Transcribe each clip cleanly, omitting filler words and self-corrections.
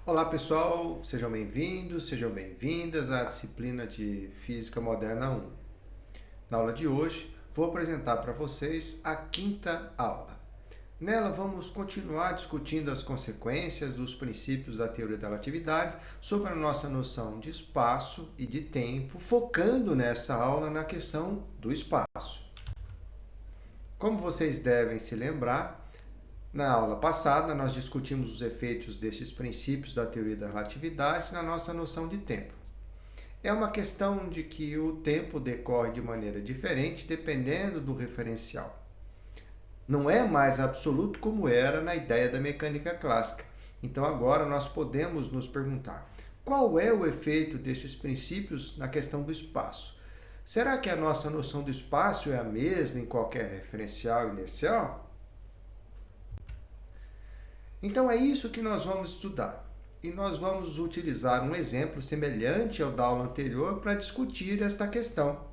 Olá pessoal, sejam bem-vindos, sejam bem-vindas à disciplina de Física Moderna 1. Na aula de hoje, vou apresentar para vocês a quinta aula. Nela, vamos continuar discutindo as consequências dos princípios da teoria da relatividade sobre a nossa noção de espaço e de tempo, focando nessa aula na questão do espaço. Como vocês devem se lembrar, na aula passada, nós discutimos os efeitos desses princípios da teoria da relatividade na nossa noção de tempo. É uma questão de que o tempo decorre de maneira diferente dependendo do referencial. Não é mais absoluto como era na ideia da mecânica clássica. Então agora nós podemos nos perguntar: qual é o efeito desses princípios na questão do espaço? Será que a nossa noção do espaço é a mesma em qualquer referencial inercial? Então é isso que nós vamos estudar. E nós vamos utilizar um exemplo semelhante ao da aula anterior para discutir esta questão.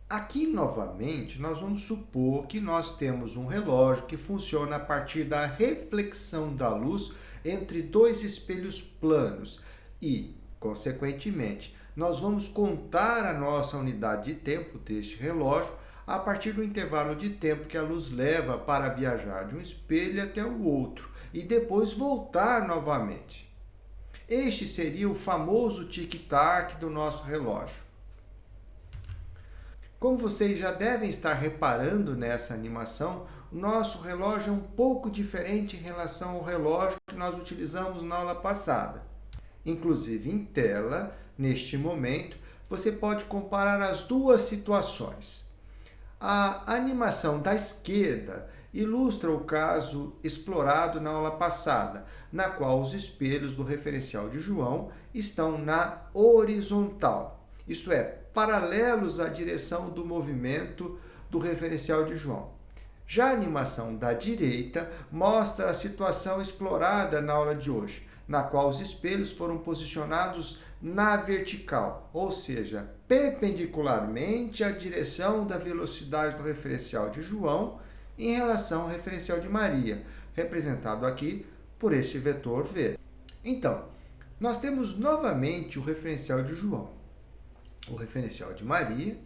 Aqui, novamente, nós vamos supor que nós temos um relógio que funciona a partir da reflexão da luz entre dois espelhos planos e, consequentemente, nós vamos contar a nossa unidade de tempo deste relógio a partir do intervalo de tempo que a luz leva para viajar de um espelho até o outro e depois voltar novamente. Este seria o famoso tic-tac do nosso relógio. Como vocês já devem estar reparando nessa animação, o nosso relógio é um pouco diferente em relação ao relógio que nós utilizamos na aula passada. Inclusive, em tela, neste momento, você pode comparar as duas situações. A animação da esquerda ilustra o caso explorado na aula passada, na qual os espelhos do referencial de João estão na horizontal, isto é, paralelos à direção do movimento do referencial de João. Já a animação da direita mostra a situação explorada na aula de hoje, na qual os espelhos foram posicionados na vertical, ou seja, perpendicularmente à direção da velocidade do referencial de João em relação ao referencial de Maria, representado aqui por este vetor V. Então, nós temos novamente o referencial de João, o referencial de Maria,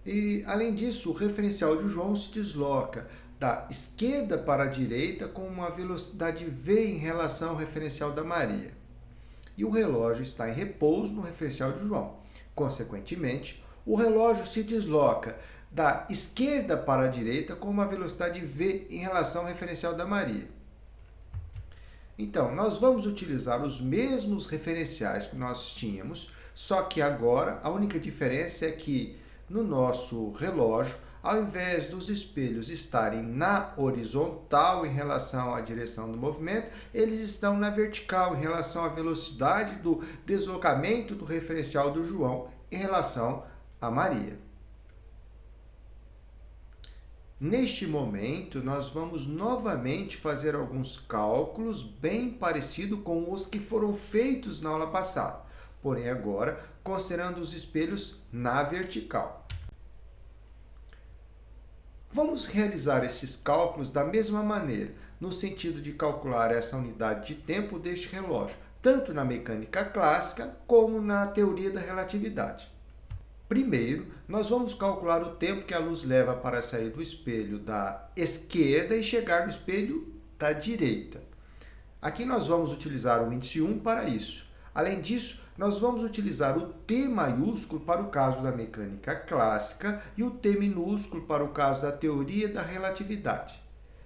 e, além disso, o referencial de João se desloca da esquerda para a direita com uma velocidade v em relação ao referencial da Maria. E o relógio está em repouso no referencial de João. Consequentemente, o relógio se desloca da esquerda para a direita com uma velocidade v em relação ao referencial da Maria. Então, nós vamos utilizar os mesmos referenciais que nós tínhamos, só que agora a única diferença é que no nosso relógio, ao invés dos espelhos estarem na horizontal em relação à direção do movimento, eles estão na vertical em relação à velocidade do deslocamento do referencial do João em relação a Maria. Neste momento, nós vamos novamente fazer alguns cálculos bem parecidos com os que foram feitos na aula passada, porém agora considerando os espelhos na vertical. Vamos realizar esses cálculos da mesma maneira, no sentido de calcular essa unidade de tempo deste relógio, tanto na mecânica clássica como na teoria da relatividade. Primeiro, nós vamos calcular o tempo que a luz leva para sair do espelho da esquerda e chegar no espelho da direita. Aqui nós vamos utilizar o índice 1 para isso. Além disso, nós vamos utilizar o T maiúsculo para o caso da mecânica clássica e o T minúsculo para o caso da teoria da relatividade.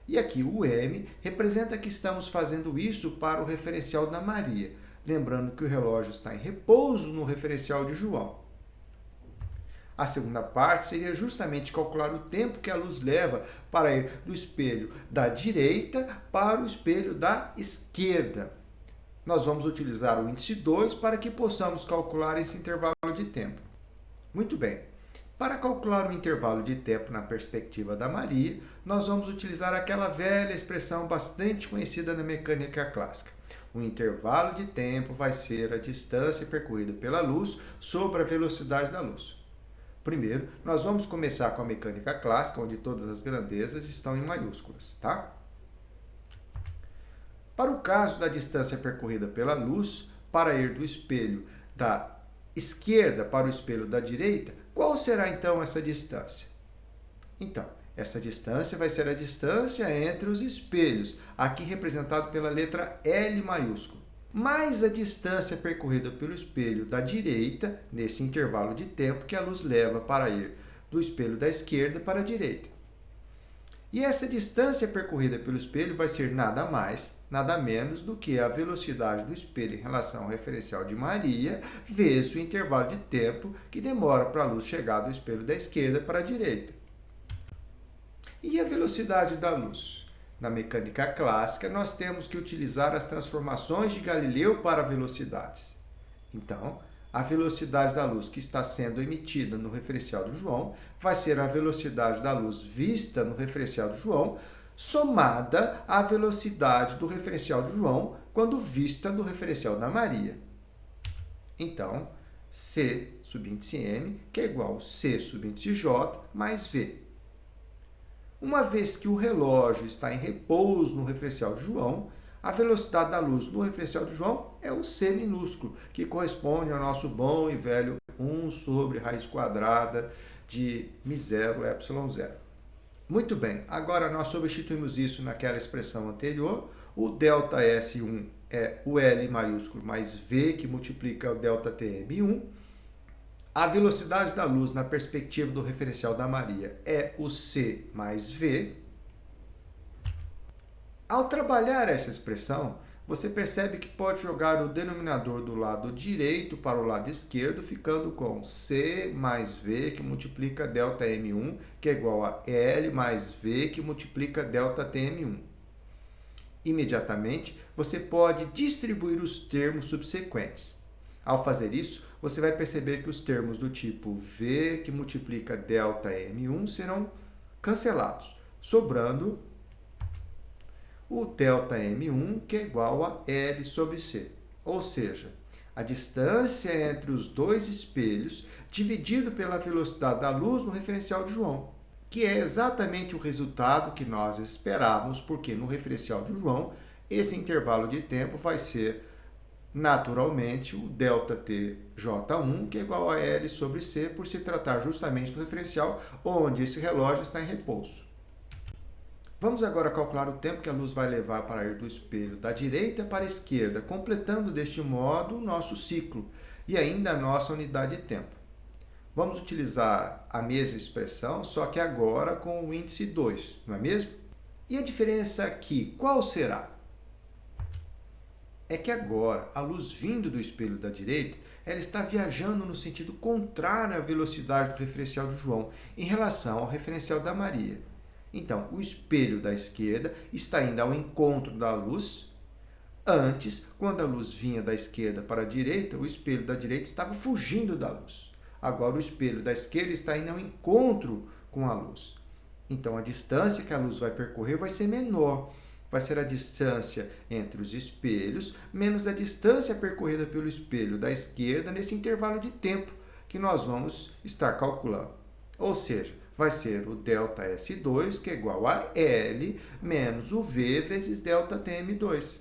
E aqui o M representa que estamos fazendo isso para o referencial da Maria, lembrando que o relógio está em repouso no referencial de João. A segunda parte seria justamente calcular o tempo que a luz leva para ir do espelho da direita para o espelho da esquerda. Nós vamos utilizar o índice 2 para que possamos calcular esse intervalo de tempo. Muito bem. Para calcular o intervalo de tempo na perspectiva da Maria, nós vamos utilizar aquela velha expressão bastante conhecida na mecânica clássica. O intervalo de tempo vai ser a distância percorrida pela luz sobre a velocidade da luz. Primeiro, nós vamos começar com a mecânica clássica, onde todas as grandezas estão em maiúsculas, tá? Para o caso da distância percorrida pela luz, para ir do espelho da esquerda para o espelho da direita, qual será então essa distância? Então, essa distância vai ser a distância entre os espelhos, aqui representado pela letra L maiúsculo, mais a distância percorrida pelo espelho da direita, nesse intervalo de tempo que a luz leva para ir do espelho da esquerda para a direita. E essa distância percorrida pelo espelho vai ser nada mais, nada menos do que a velocidade do espelho em relação ao referencial de Maria, vezes o intervalo de tempo que demora para a luz chegar do espelho da esquerda para a direita. E a velocidade da luz? Na mecânica clássica, nós temos que utilizar as transformações de Galileu para velocidades. Então, a velocidade da luz que está sendo emitida no referencial do João vai ser a velocidade da luz vista no referencial do João, somada à velocidade do referencial do João quando vista no referencial da Maria. Então, C subíndice M, que é igual a C subíndice J mais V. Uma vez que o relógio está em repouso no referencial de João, a velocidade da luz no referencial de João é o C minúsculo, que corresponde ao nosso bom e velho 1 sobre raiz quadrada de μ0 ε0. Muito bem, agora nós substituímos isso naquela expressão anterior. O ΔS1 é o L maiúsculo mais V, que multiplica o ΔTm1. A velocidade da luz na perspectiva do referencial da Maria é o C mais V. Ao trabalhar essa expressão, você percebe que pode jogar o denominador do lado direito para o lado esquerdo, ficando com C mais V, que multiplica ΔM1, que é igual a L mais V, que multiplica ΔTm1. Imediatamente, você pode distribuir os termos subsequentes. Ao fazer isso, você vai perceber que os termos do tipo V, que multiplica ΔM1, serão cancelados, sobrando o ΔM1, que é igual a L sobre C. Ou seja, a distância entre os dois espelhos dividido pela velocidade da luz no referencial de João, que é exatamente o resultado que nós esperávamos, porque no referencial de João, esse intervalo de tempo vai ser naturalmente o ΔTJ1, que é igual a L sobre C, por se tratar justamente do referencial onde esse relógio está em repouso. Vamos agora calcular o tempo que a luz vai levar para ir do espelho da direita para a esquerda, completando deste modo o nosso ciclo e ainda a nossa unidade de tempo. Vamos utilizar a mesma expressão, só que agora com o índice 2, não é mesmo? E a diferença aqui, qual será? É que agora, a luz vindo do espelho da direita, ela está viajando no sentido contrário à velocidade do referencial de João em relação ao referencial da Maria. Então, o espelho da esquerda está indo ao encontro da luz. Antes, quando a luz vinha da esquerda para a direita, o espelho da direita estava fugindo da luz. Agora, o espelho da esquerda está indo ao encontro com a luz. Então, a distância que a luz vai percorrer vai ser menor. Vai ser a distância entre os espelhos menos a distância percorrida pelo espelho da esquerda nesse intervalo de tempo que nós vamos estar calculando. Ou seja, vai ser o ΔS2, que é igual a L, menos o V vezes ΔTm2.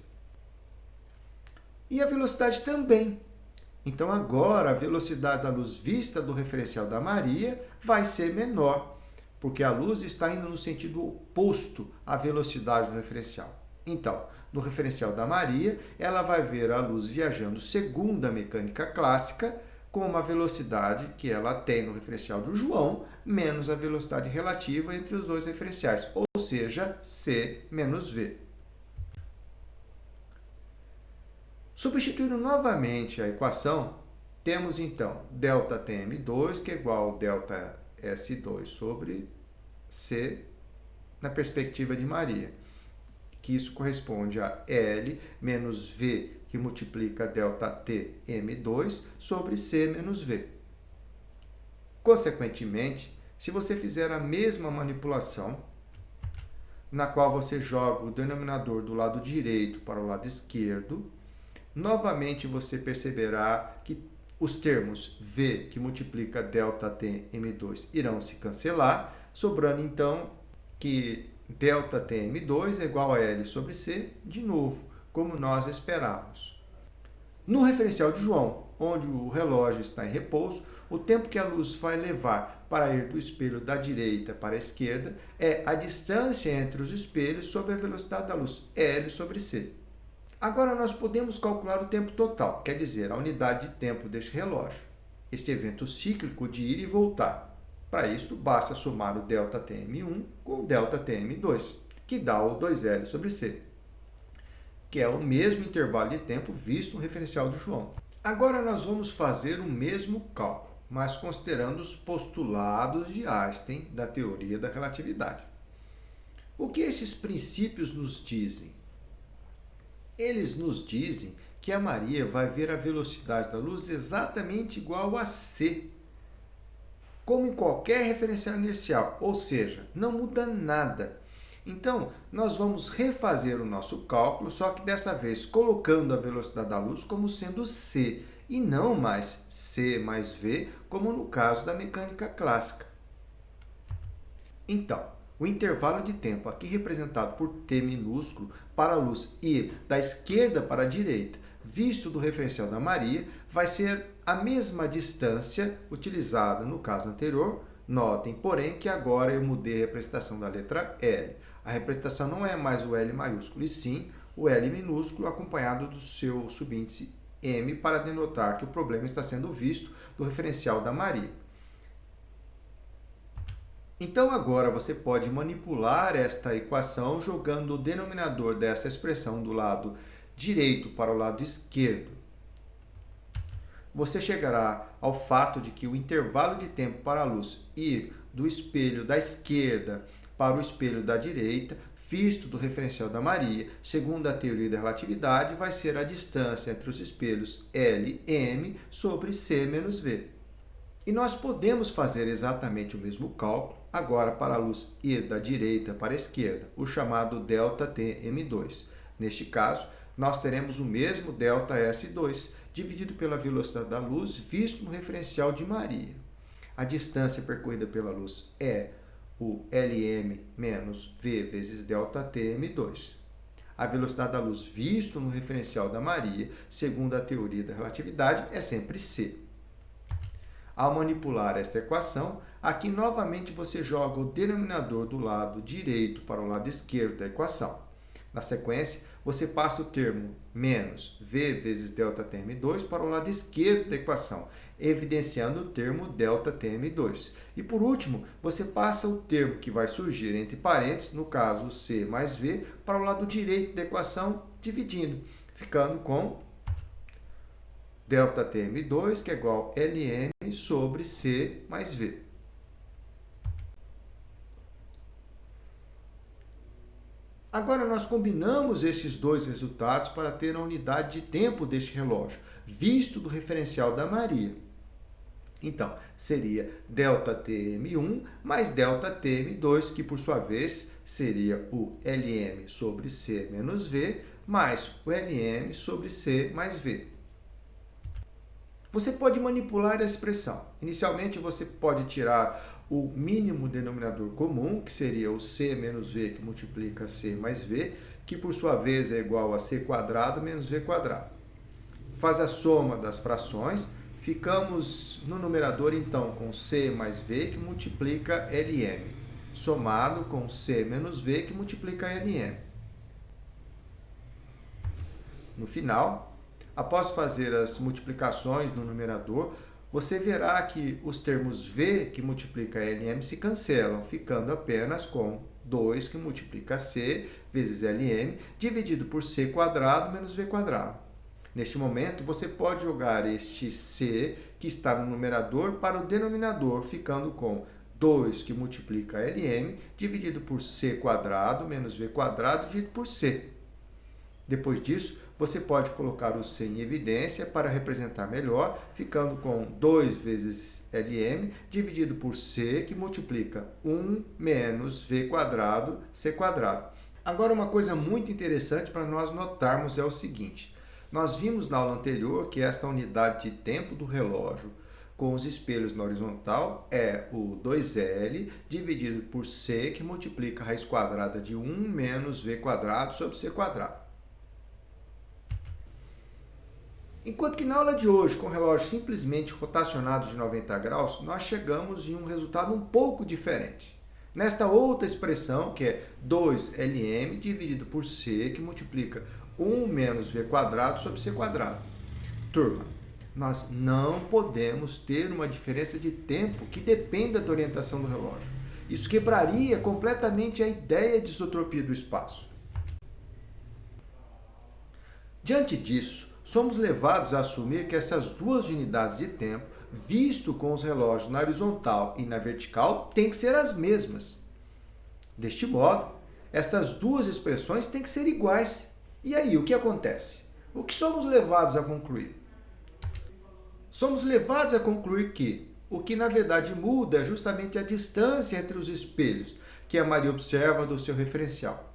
E a velocidade também. Então, agora, a velocidade da luz vista do referencial da Maria vai ser menor, porque a luz está indo no sentido oposto à velocidade do referencial. Então, no referencial da Maria, ela vai ver a luz viajando segundo a mecânica clássica, com uma velocidade que ela tem no referencial do João, menos a velocidade relativa entre os dois referenciais, ou seja, C menos V. Substituindo novamente a equação, temos então ΔTm2, que é igual a ΔS2 sobre C na perspectiva de Maria, que isso corresponde a L menos V, que multiplica ΔTm2 sobre C menos V. Consequentemente, se você fizer a mesma manipulação, na qual você joga o denominador do lado direito para o lado esquerdo, novamente você perceberá que os termos V, que multiplica ΔTm2, irão se cancelar, sobrando então que ΔTm2 é igual a L sobre C, de novo, como nós esperávamos. No referencial de João, onde o relógio está em repouso, o tempo que a luz vai levar para ir do espelho da direita para a esquerda é a distância entre os espelhos sobre a velocidade da luz, L sobre C. Agora nós podemos calcular o tempo total, quer dizer, a unidade de tempo deste relógio, este evento cíclico de ir e voltar. Para isso, basta somar o ΔTm1 com o ΔTm2, que dá o 2L sobre C, que é o mesmo intervalo de tempo visto no referencial do João. Agora nós vamos fazer o mesmo cálculo, mas considerando os postulados de Einstein da teoria da relatividade. O que esses princípios nos dizem? Eles nos dizem que a Maria vai ver a velocidade da luz exatamente igual a c, como em qualquer referencial inercial, ou seja, não muda nada. Então, nós vamos refazer o nosso cálculo, só que dessa vez colocando a velocidade da luz como sendo c, e não mais c mais v, como no caso da mecânica clássica. Então, o intervalo de tempo aqui representado por t minúsculo para a luz ir da esquerda para a direita, visto do referencial da Maria, vai ser a mesma distância utilizada no caso anterior. Notem, porém, que agora eu mudei a representação da letra L. A representação não é mais o L maiúsculo, e sim o L minúsculo acompanhado do seu subíndice M para denotar que o problema está sendo visto do referencial da Maria. Então, agora você pode manipular esta equação jogando o denominador dessa expressão do lado direito para o lado esquerdo. Você chegará ao fato de que o intervalo de tempo para a luz ir do espelho da esquerda para o espelho da direita, visto do referencial da Maria, segundo a teoria da relatividade, vai ser a distância entre os espelhos L, M sobre C menos V. E nós podemos fazer exatamente o mesmo cálculo agora para a luz ir da direita para a esquerda, o chamado ΔTm2. Neste caso, nós teremos o mesmo ΔS2, dividido pela velocidade da luz, visto no referencial de Maria. A distância percorrida pela luz é o Lm menos V vezes ΔTm2. A velocidade da luz, visto no referencial da Maria, segundo a teoria da relatividade, é sempre c. Ao manipular esta equação, aqui novamente você joga o denominador do lado direito para o lado esquerdo da equação. Na sequência, você passa o termo menos V vezes ΔTm2 para o lado esquerdo da equação, evidenciando o termo ΔTm2. E por último, você passa o termo que vai surgir entre parênteses, no caso C mais V, para o lado direito da equação, dividindo, ficando com ΔTm2, que é igual a Lm sobre C mais V. Agora, nós combinamos esses dois resultados para ter a unidade de tempo deste relógio, visto do referencial da Maria. Então, seria ΔTm1 mais ΔTm2, que por sua vez seria o Lm sobre C menos V, mais o Lm sobre C mais V. Você pode manipular a expressão. Inicialmente, você pode tirar o mínimo denominador comum, que seria o C menos V, que multiplica C mais V, que por sua vez é igual a C quadrado menos V quadrado. Faz a soma das frações, ficamos no numerador então com C mais V, que multiplica Lm, somado com C menos V, que multiplica Lm. No final, após fazer as multiplicações no numerador, você verá que os termos V, que multiplica Lm, se cancelam, ficando apenas com 2, que multiplica C vezes Lm, dividido por C quadrado menos V quadrado. Neste momento, você pode jogar este C, que está no numerador, para o denominador, ficando com 2, que multiplica Lm, dividido por C quadrado menos V quadrado, dividido por C. Depois disso, você pode colocar o C em evidência para representar melhor, ficando com 2 vezes Lm dividido por C, que multiplica 1 menos V quadrado, C quadrado. Agora, uma coisa muito interessante para nós notarmos é o seguinte. Nós vimos na aula anterior que esta unidade de tempo do relógio com os espelhos na horizontal é o 2L dividido por C, que multiplica a raiz quadrada de 1 menos V quadrado sobre C quadrado. Enquanto que na aula de hoje, com relógios simplesmente rotacionados de 90 graus, nós chegamos em um resultado um pouco diferente. Nesta outra expressão, que é 2Lm dividido por C, que multiplica 1 menos V quadrado sobre C quadrado. Turma, nós não podemos ter uma diferença de tempo que dependa da orientação do relógio. Isso quebraria completamente a ideia de isotropia do espaço. Diante disso, somos levados a assumir que essas duas unidades de tempo, visto com os relógios na horizontal e na vertical, têm que ser as mesmas. Deste modo, estas duas expressões têm que ser iguais. E aí, o que acontece? O que somos levados a concluir? Somos levados a concluir que o que na verdade muda é justamente a distância entre os espelhos que a Maria observa do seu referencial.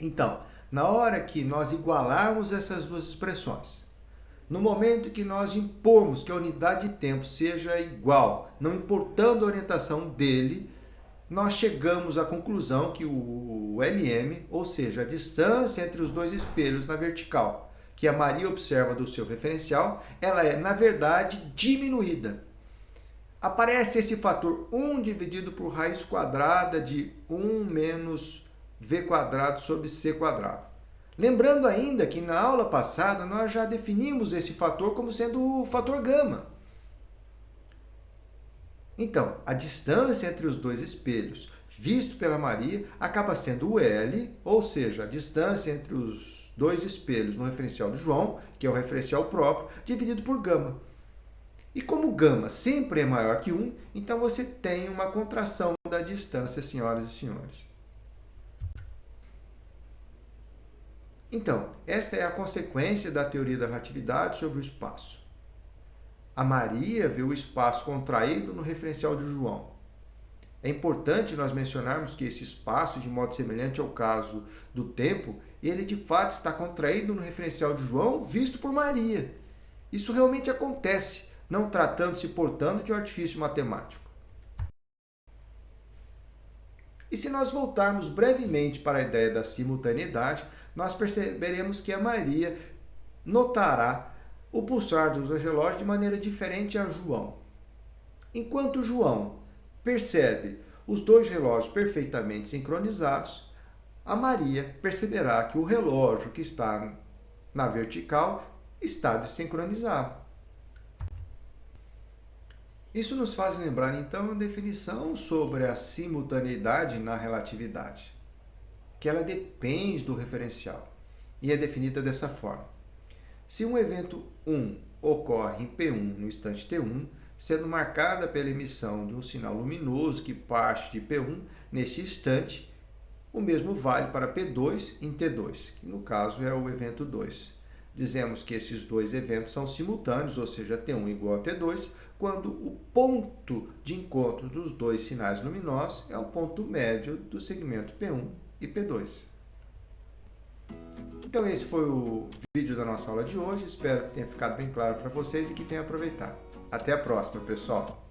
Então, na hora que nós igualarmos essas duas expressões, no momento que nós impormos que a unidade de tempo seja igual, não importando a orientação dele, nós chegamos à conclusão que o LM, ou seja, a distância entre os dois espelhos na vertical, que a Maria observa do seu referencial, ela é, na verdade, diminuída. Aparece esse fator 1 dividido por raiz quadrada de 1 menos V quadrado sobre C quadrado. Lembrando ainda que na aula passada nós já definimos esse fator como sendo o fator gama. Então, a distância entre os dois espelhos, visto pela Maria, acaba sendo o L, ou seja, a distância entre os dois espelhos no referencial do João, que é o referencial próprio, dividido por gama. E como gama sempre é maior que 1, então você tem uma contração da distância, senhoras e senhores. Então, esta é a consequência da teoria da relatividade sobre o espaço. A Maria vê o espaço contraído no referencial de João. É importante nós mencionarmos que esse espaço, de modo semelhante ao caso do tempo, ele de fato está contraído no referencial de João, visto por Maria. Isso realmente acontece, não tratando-se, portanto, de um artifício matemático. E se nós voltarmos brevemente para a ideia da simultaneidade, nós perceberemos que a Maria notará o pulsar dos dois relógios de maneira diferente a João. Enquanto João percebe os dois relógios perfeitamente sincronizados, a Maria perceberá que o relógio que está na vertical está desincronizado. Isso nos faz lembrar, então, a definição sobre a simultaneidade na relatividade, que ela depende do referencial, e é definida dessa forma. Se um evento 1 ocorre em P1 no instante T1, sendo marcada pela emissão de um sinal luminoso que parte de P1 neste instante, o mesmo vale para P2 em T2, que no caso é o evento 2. Dizemos que esses dois eventos são simultâneos, ou seja, T1 igual a T2, quando o ponto de encontro dos dois sinais luminosos é o ponto médio do segmento P1 e P2. Então esse foi o vídeo da nossa aula de hoje, espero que tenha ficado bem claro para vocês e que tenham aproveitado. Até a próxima, pessoal!